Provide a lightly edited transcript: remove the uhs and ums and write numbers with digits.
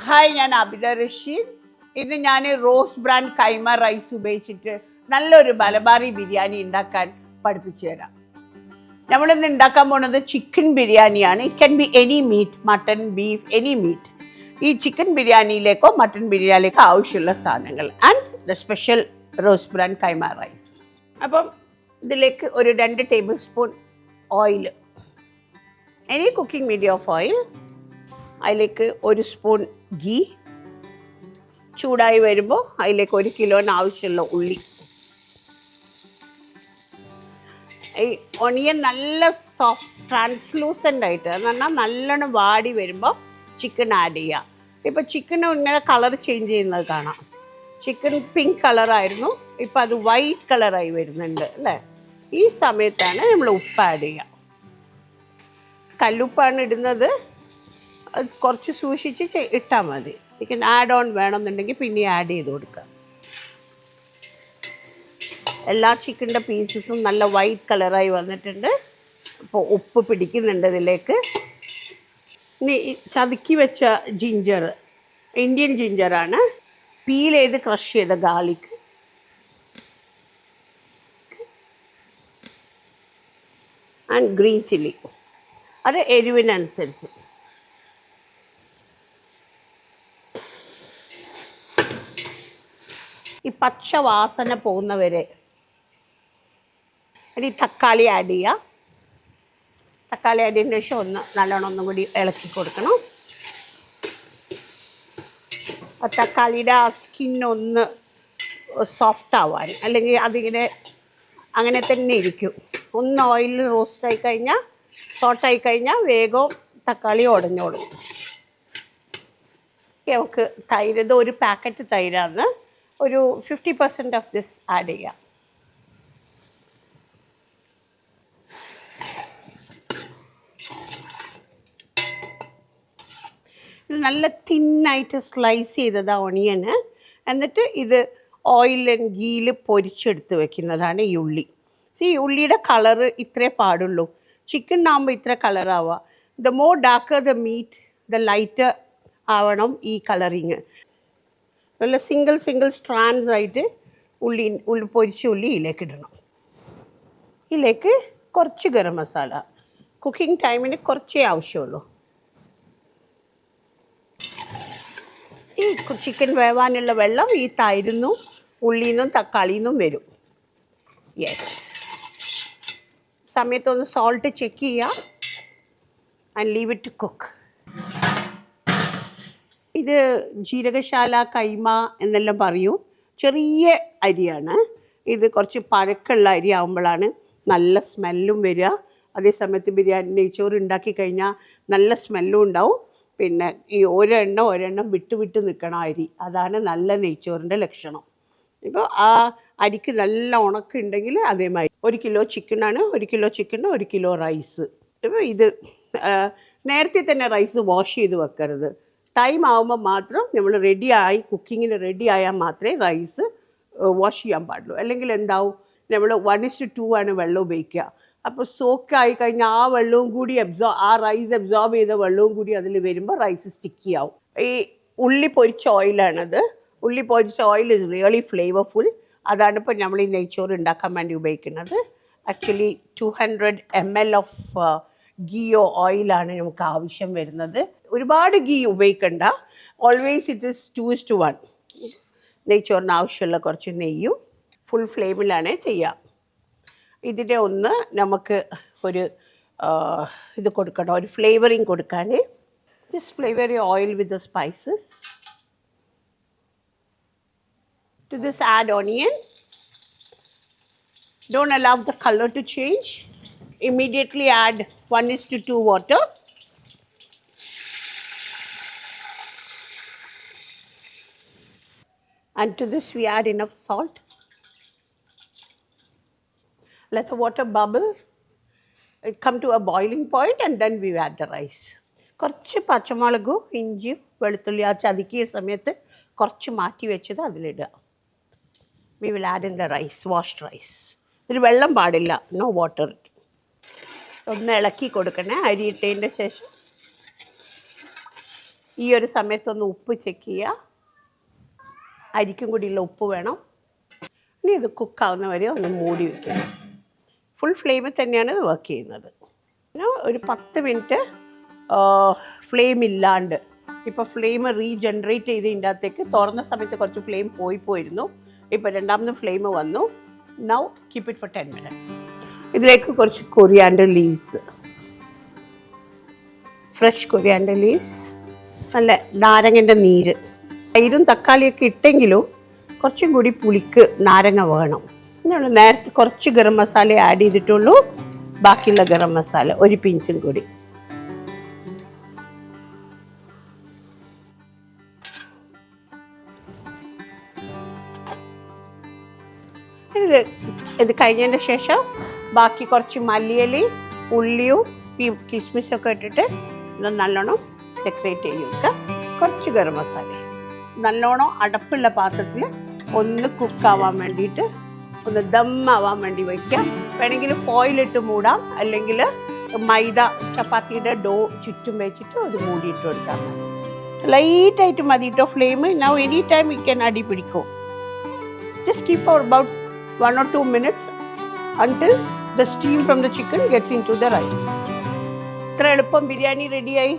Hi, ഞാൻ അബിത റഷീദ്. ഇന്ന് ഞാൻ റോസ് ബ്രാൻഡ് കൈമ റൈസ് ഉപയോഗിച്ചിട്ട് നല്ലൊരു മലബാറി ബിരിയാണി ഉണ്ടാക്കാൻ പഠിപ്പിച്ചു തരാം. നമ്മളിന്ന് ഉണ്ടാക്കാൻ പോകുന്നത് ചിക്കൻ ബിരിയാണിയാണ്. It can be any meat, mutton, beef, any meat. ഈ ചിക്കൻ ബിരിയാണിയിലേക്കോ മട്ടൺ ബിരിയാണിയിലേക്കോ ആവശ്യമുള്ള സാധനങ്ങൾ and the special Rose brand Kaima rice. അപ്പം ഇതിലേക്ക് ഒരു 2 table spoon oil, any cooking medium of oil. അതിലേക്ക് 1 സ്പൂൺ ഗീ. ചൂടായി വരുമ്പോൾ അതിലേക്ക് 1 കിലോന് ആവശ്യമുള്ള ഉള്ളി. ഈ ഒണിയൻ നല്ല സോഫ്റ്റ് ട്രാൻസ്ലൂസൻ്റ് ആയിട്ട് എന്ന് പറഞ്ഞാൽ നല്ലോണം വാടി വരുമ്പോൾ ചിക്കൻ ആഡ് ചെയ്യുക. ഇപ്പോൾ ചിക്കന് ഇങ്ങനെ കളർ ചേഞ്ച് ചെയ്യുന്നത് കാണാം. ചിക്കൻ പിങ്ക് കളറായിരുന്നു, ഇപ്പം അത് വൈറ്റ് കളറായി വരുന്നുണ്ട് അല്ലേ. ഈ സമയത്താണ് നമ്മൾ ഉപ്പ് ആഡ് ചെയ്യുക. കല്ലുപ്പാണ് ഇടുന്നത്, അത് കുറച്ച് സൂക്ഷിച്ച് ഇട്ടാൽ മതി. ചിക്കൻ ആഡ് ഓൺ വേണമെന്നുണ്ടെങ്കിൽ പിന്നെ ആഡ് ചെയ്ത് കൊടുക്കുക. എല്ലാ ചിക്കൻ്റെ പീസസും നല്ല വൈറ്റ് കളറായി വന്നിട്ടുണ്ട്. അപ്പോൾ ഉപ്പ് പിടിക്കുന്നുണ്ട് ഇതിലേക്ക്. ഇനി ചതുക്കി വെച്ച ജിഞ്ചർ, ഇന്ത്യൻ ജിഞ്ചറാണ്. പീൽ ചെയ്ത് ക്രഷ് ചെയ്ത ഗാർലിക്, ആൻഡ് ഗ്രീൻ ചില്ലി, അത് എരിവിനനുസരിച്ച്. ഈ പച്ച വാസന പോകുന്നവരെ ഇനി തക്കാളി ആഡ് ചെയ്യുക. തക്കാളി ആഡ് ചെയ്തതിന് ശേഷം നല്ലോണം ഒന്നും കൂടി ഇളക്കി കൊടുക്കണം. ആ തക്കാളിയുടെ ആ സ്കിന്നൊന്ന് സോഫ്റ്റ് ആവാൻ, അല്ലെങ്കിൽ അതിങ്ങനെ അങ്ങനെ തന്നെ ഇരിക്കും. ഒന്ന് ഓയിലിൽ റോസ്റ്റായി കഴിഞ്ഞാൽ, സോട്ടായി കഴിഞ്ഞാൽ വേഗം തക്കാളി ഉടഞ്ഞോളും. നമുക്ക് തൈര്, ഇത് 1 പാക്കറ്റ് തൈരാണ്, ഒരു 50% ഓഫ് ദിസ് ആഡ് ചെയ്യാം. ഇത് നല്ല തിന്നായിട്ട് സ്ലൈസ് ചെയ്തതാണ് ഒണിയന്. എന്നിട്ട് ഇത് ഓയിൽ ആൻഡ് ഗീയിൽ പൊരിച്ചെടുത്ത് വെക്കുന്നതാണ് ഈ ഉള്ളി. ഈ ഉള്ളിയുടെ കളറ് ഇത്രേ പാടുള്ളൂ. ചിക്കനാകുമ്പോൾ ഇത്ര കളറാവുക. The more darker the meat, the lighter ആവണം ഈ കളറിങ്. നല്ല സിംഗിൾ സ്ട്രാൻഡ്സ് ആയിട്ട് ഉള്ളി പൊരിച്ച ഉള്ളി ഇതിലേക്ക് ഇടണം. ഇതിലേക്ക് കുറച്ച് ഗരം മസാല, കുക്കിംഗ് ടൈമിന് കുറച്ചേ ആവശ്യമുള്ളൂ. ഈ ചിക്കൻ വേവാനുള്ള വെള്ളം ഈ തൈരിന്നും ഉള്ളിന്നും തക്കാളിന്നും വരും. യെസ്. സമയത്തൊന്ന് സോൾട്ട് ചെക്ക് ചെയ്യുക and leave it to cook. ഇത് ജീരകശാല കൈമ എന്നെല്ലാം പറയും. ചെറിയ അരിയാണ് ഇത്. കുറച്ച് പഴക്കമുള്ള അരി ആകുമ്പോഴാണ് നല്ല സ്മെല്ലും വരിക. അതേസമയത്ത് ബിരിയാണി നെയ്ച്ചോറ് ഉണ്ടാക്കി കഴിഞ്ഞാൽ നല്ല സ്മെല്ലും ഉണ്ടാവും. പിന്നെ ഈ ഒരെണ്ണം വിട്ട് നിൽക്കണം അരി. അതാണ് നല്ല നെയ്ച്ചോറിൻ്റെ ലക്ഷണം. ഇപ്പോൾ ആ അരിക്ക് നല്ല ഉണക്കുണ്ടെങ്കിൽ അതേമാതിരി 1 കിലോ ചിക്കനാണ്, 1 കിലോ ചിക്കന് 1 കിലോ റൈസ്. ഇപ്പോൾ ഇത് നേരത്തെ തന്നെ റൈസ് വാഷ് ചെയ്ത് വെക്കരുത്. ടൈം ആകുമ്പോൾ മാത്രം നമ്മൾ റെഡിയായി, കുക്കിങ്ങിന് റെഡി ആയാൽ മാത്രമേ റൈസ് വാഷ് ചെയ്യാൻ പാടുള്ളൂ. അല്ലെങ്കിൽ എന്താവും, നമ്മൾ 1:2 ആണ് വെള്ളം ഉപയോഗിക്കുക. അപ്പോൾ സോക്കായി കഴിഞ്ഞാൽ ആ വെള്ളവും കൂടി ആ റൈസ് അബ്സോർബ് ചെയ്ത വെള്ളവും കൂടി അതിൽ വരുമ്പോൾ റൈസ് സ്റ്റിക്കി ആവും. ഈ ഉള്ളി പൊരിച്ച ഓയിലാണത്. ഉള്ളി പൊരിച്ച ഓയിൽ ഇസ് റിയലി ഫ്ലേവർഫുൾ. അതാണ് ഇപ്പോൾ നമ്മൾ ഈ നെയ്ച്ചോറ് ഉണ്ടാക്കാൻ വേണ്ടി ഉപയോഗിക്കുന്നത്. ആക്ച്വലി 200 ml ഓഫ് ഗീയോ ഓയിലാണ് നമുക്ക് ആവശ്യം വരുന്നത്. ഒരുപാട് ഗീ ഉപയോഗിക്കണ്ട. Always it is 2:1. നെയ്ച്ചോറിന് ആവശ്യമുള്ള കുറച്ച് നെയ്യും. ഫുൾ ഫ്ലെയിമിലാണ് ചെയ്യുക. ഇതിൻ്റെ ഒന്ന് നമുക്ക് ഒരു ഇത് കൊടുക്കണം, ഒരു ഫ്ലേവറിങ് കൊടുക്കാൻ. This flavour oil with the spices. To this add onion. Don't allow the color to change. Immediately add 1:2 water. And to this we add enough salt. Let the water bubble, it come to a boiling point, and then we add the rice. കുറച്ച് പച്ചമുളകും ഇഞ്ചിയും വെളുത്തുള്ളി ആ ചതുക്കിയ സമയത്ത് കുറച്ച് മാറ്റി വെച്ചത് അതിലിടുക. We will add in the rice, washed rice. ഇതിൽ വെള്ളം പാടില്ല, നോ വാട്ടർ. ഒന്ന് ഇളക്കി കൊടുക്കണേ അരി ഇട്ടതിൻ്റെ ശേഷം. ഈ ഒരു സമയത്തൊന്ന് ഉപ്പ് ചെക്ക് ചെയ്യുക. അരിക്കും കൂടിയുള്ള ഉപ്പ് വേണം. ഇനി ഇത് കുക്കാവുന്ന വരെ ഒന്ന് മൂടി വയ്ക്കുക. ഫുൾ ഫ്ലെയിമിൽ തന്നെയാണ് ഇത് വർക്ക് ചെയ്യുന്നത്. പിന്നെ ഒരു 10 മിനിറ്റ് ഫ്ലെയിം ഇല്ലാണ്ട്, ഇപ്പോൾ ഫ്ലെയിം റീജനറേറ്റ് ചെയ്ത് ഇതിൻ്റെ അകത്തേക്ക് തുറന്ന സമയത്ത് കുറച്ച് ഫ്ലെയിം പോയിരുന്നു. ഇപ്പോൾ രണ്ടാമത് ഫ്ലെയിം വന്നു. Now keep it for 10 minutes. ഇതിലേക്ക് കുറച്ച് coriander leaves, fresh coriander leaves, നല്ല നാരങ്ങൻ്റെ നീര്, തൈരും തക്കാളിയൊക്കെ ഇട്ടെങ്കിലും കുറച്ചും കൂടി പുളിക്ക് നാരങ്ങ വേണം. നമ്മൾ നേരത്തെ കുറച്ച് ഗരം മസാല ആഡ് ചെയ്തിട്ടുള്ളൂ. ബാക്കിയുള്ള ഗരം മസാല ഒരു പിഞ്ചും കൂടി. ഇത് കഴിഞ്ഞതിന് ശേഷം ബാക്കി കുറച്ച് മല്ലിയിലയും ഉള്ളിയും കിസ്മിസൊക്കെ ഇട്ടിട്ട് ഇത് നല്ലോണം ഡെക്കറേറ്റ് ചെയ്ത് വെക്കുക. കുറച്ച് ഗരം മസാല നല്ലോണം അടപ്പുള്ള പാത്രത്തിൽ ഒന്ന് കുക്കാവാൻ വേണ്ടിയിട്ട്, ഒന്ന് ദമ്മാവാൻ വേണ്ടി വയ്ക്കാം. വേണമെങ്കിൽ ഫോയിലിട്ട് മൂടാം, അല്ലെങ്കിൽ മൈദ ചപ്പാത്തിയുടെ ഡോ ചുറ്റും വെച്ചിട്ട് അത് മൂടിയിട്ട് കൊടുക്കാം. ലൈറ്റായിട്ട് മതി കേട്ടോ flame. Now any time you can അടി പിടിക്കും. Just keep for about 1 or 2 minutes until the steam from the chicken gets into the rice. ഇത്ര എളുപ്പം ബിരിയാണി റെഡിയായി.